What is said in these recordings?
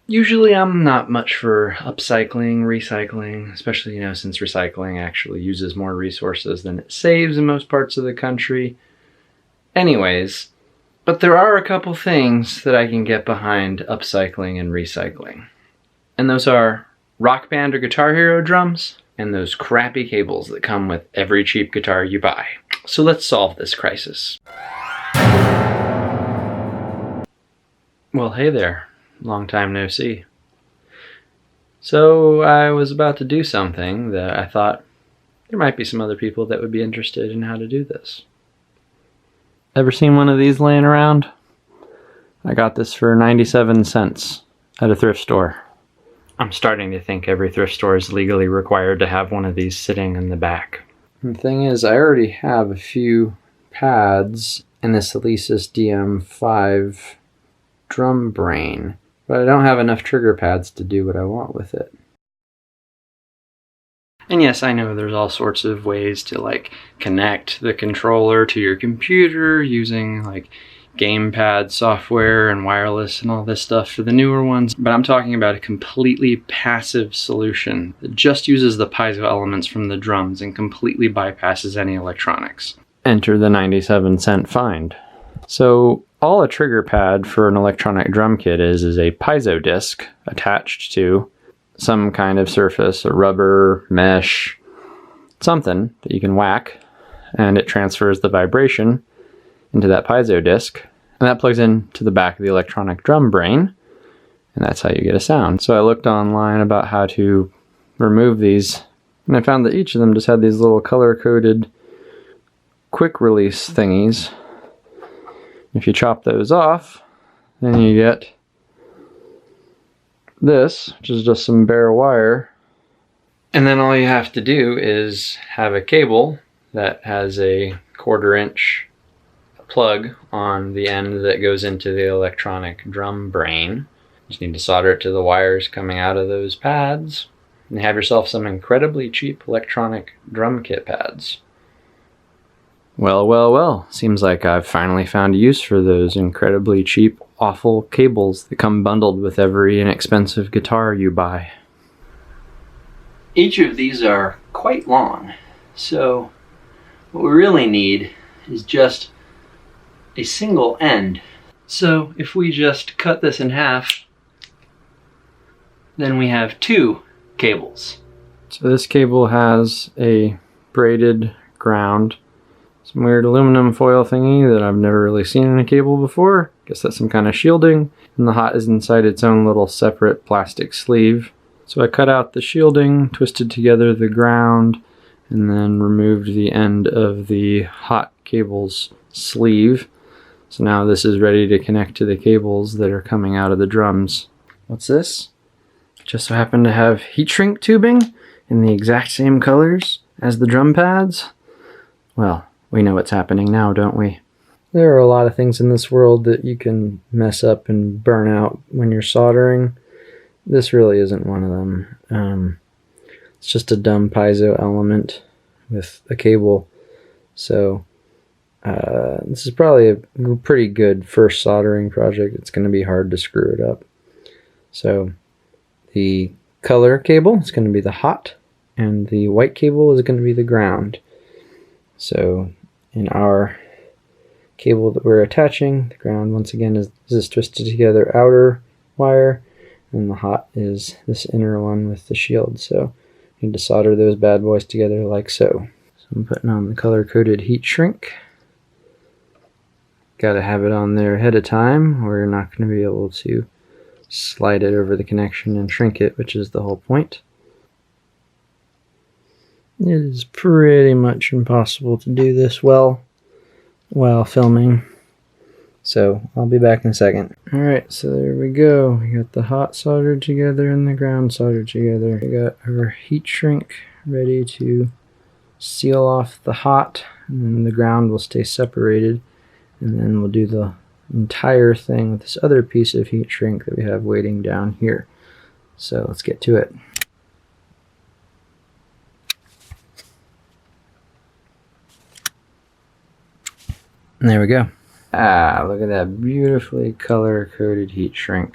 Usually I'm not much for upcycling, recycling, especially, since recycling actually uses more resources than it saves in most parts of the country. Anyways, but there are a couple things that I can get behind upcycling and recycling. And those are Rock Band or Guitar Hero drums, and those crappy cables that come with every cheap guitar you buy. So let's solve this crisis. Well, hey there. Long time no see. So I was about to do something that I thought there might be some other people that would be interested in how to do this. Ever seen one of these laying around? I got this for 97 cents at a thrift store. I'm starting to think every thrift store is legally required to have one of these sitting in the back. And the thing is, I already have a few pads in this Alesis DM5 drum brain, but I don't have enough trigger pads to do what I want with it. And yes, I know there's all sorts of ways to connect the controller to your computer using gamepad software and wireless and all this stuff for the newer ones, but I'm talking about a completely passive solution that just uses the piezo elements from the drums and completely bypasses any electronics. Enter the 97-cent find. So all a trigger pad for an electronic drum kit is a piezo disc attached to some kind of surface, a rubber, mesh, something that you can whack, and it transfers the vibration into that piezo disc, and that plugs into the back of the electronic drum brain, and that's how you get a sound. So I looked online about how to remove these, and I found that each of them just had these little color-coded quick release thingies. If you chop those off, then you get this, which is just some bare wire. And then all you have to do is have a cable that has a 1/4 inch plug on the end that goes into the electronic drum brain. You just need to solder it to the wires coming out of those pads, and you have yourself some incredibly cheap electronic drum kit pads. Well, well, well, seems like I've finally found a use for those incredibly cheap, awful cables that come bundled with every inexpensive guitar you buy. Each of these are quite long, so what we really need is just a single end. So if we just cut this in half, then we have 2 cables. So this cable has a braided ground, some weird aluminum foil thingy that I've never really seen in a cable before. Guess that's some kind of shielding. And the hot is inside its own little separate plastic sleeve. So I cut out the shielding, twisted together the ground, and then removed the end of the hot cable's sleeve. So now this is ready to connect to the cables that are coming out of the drums. What's this? Just so happen to have heat shrink tubing in the exact same colors as the drum pads. Well, we know what's happening now, don't we? There are a lot of things in this world that you can mess up and burn out when you're soldering. This really isn't one of them. It's just a dumb piezo element with a cable. So this is probably a pretty good first soldering project. It's going to be hard to screw it up. So the color cable is going to be the hot, and the white cable is going to be the ground. So in our cable that we're attaching, the ground once again is this twisted together outer wire, and the hot is this inner one with the shield. So you need to solder those bad boys together like so. So I'm putting on the color-coded heat shrink. Got to have it on there ahead of time, or you're not going to be able to slide it over the connection and shrink it, which is the whole point. It is pretty much impossible to do this well while filming, so I'll be back in a second. Alright, so there we go. We got the hot soldered together and the ground soldered together. We got our heat shrink ready to seal off the hot, and then the ground will stay separated, and then we'll do the entire thing with this other piece of heat shrink that we have waiting down here. So let's get to it. And there we go. Ah, look at that beautifully color-coded heat shrink.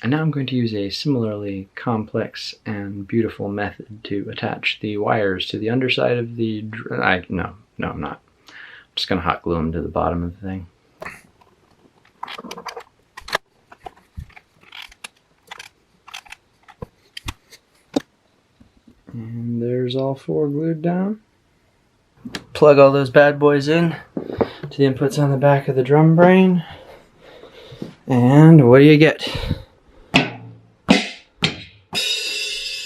And now I'm going to use a similarly complex and beautiful method to attach the wires to the underside of the no, I'm not. I'm just going to hot glue them to the bottom of the thing. And there's all 4 glued down. Plug all those bad boys in to the inputs on the back of the drum brain. And what do you get?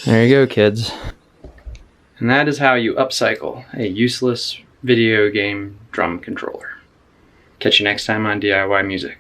There you go, kids. And that is how you upcycle a useless video game drum controller. Catch you next time on DIY Music.